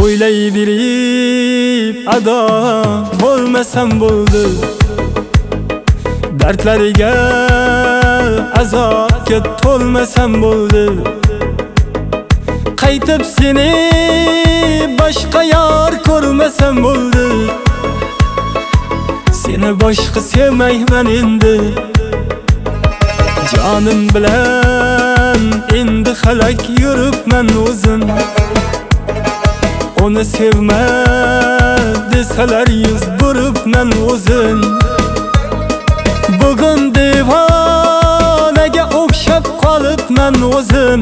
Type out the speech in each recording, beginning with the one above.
O'ylayverib ado bo'lmasam bo'ldi, dardlariga azobga to'lmasam bo'ldi. Qaytib seni boshqa yor ko'rmasam bo'ldi, seni boshqa sevmayman endi. Jonim bilan endi xalak yuribman o'zim, uni sevma desalar yuz buribman o'zim. Bugun devonaga o'xshab qolibman o'zim,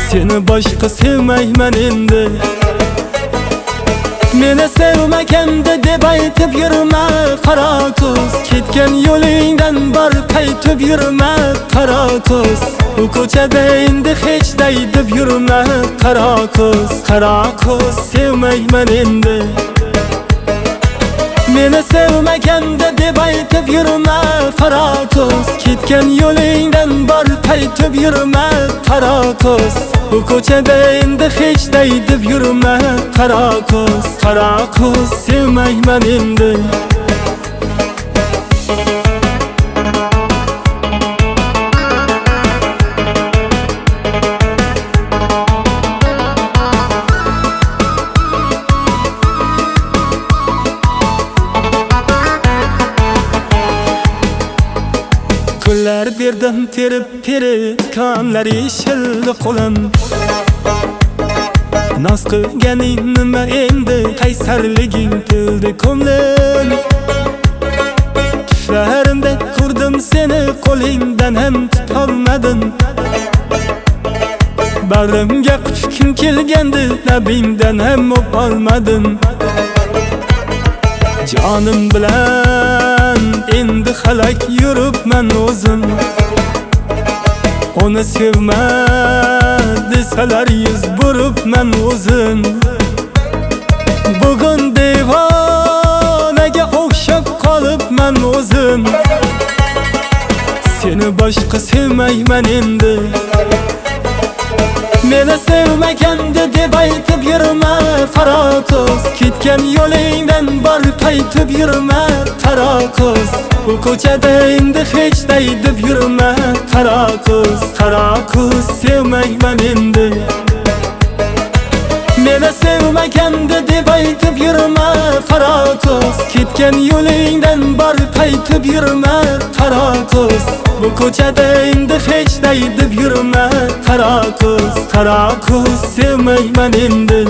seni boshqa sevmayman endi. Meni sevmaganda deb aytib yurma qara ko'z, ketgan yo'lingdan bor qaytib yurma qara ko'z. Bu ko'chada endi hech day deb yurma qara ko'z, qara ko'z sevmayman endi. Meni sevmaganda deb aytib yurma qara ko'z, ketgan yo'lingdan bor qaytib yurma qara ko'z. Bu ko'chada endi hech day deb yurma qara ko'z, qara ko'z sevmayman endi. Kunlar berdim terib kanlar ishildi qo'lim. Noz qilganing nima endi, qaysarliging to'ldi ko'nglim. Tushlarimda ko'rdim seni, qo'lingdan ham tutolmadim. Bag'rimga quchgim kelgandi, labingdan ham o'polmadim. Jonim bilan endi xalak yuribman o'zim, uni sevma desalar yuz buribman o'zim. Bugun devonaga o'xshab qolibman o'zim, seni boshqa sevmayman endi. Meni sevmaganda deb aytib yurma qara ko'z, ketgan yo'lingdan bor qaytib yurma qara ko'z. Bu ko'chada endi hech day deb yurma qara ko'z, qara ko'z sevmayman endi. Meni sevmaganda deb aytib yurma qara ko'z, ketgan yo'lingdan bor qaytib yurma qara ko'z. Bu ko'chada endi hech day deb yurma qara ko'z, qara ko'z sevmayman endi.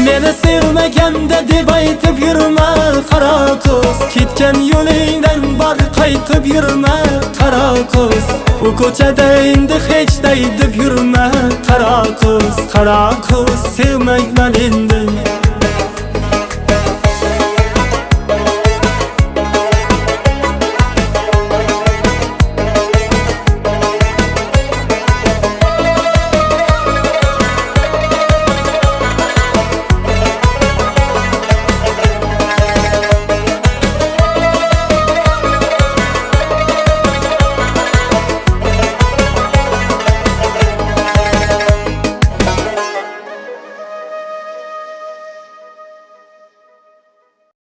Meni sevmaganda deb aytib yurma qara ko'z, ketgan yo'lingdan bor qaytib yurma qara ko'z. Bu ko'chada endi hech day deb yurma qara ko'z, qara ko'z sevmayman endi.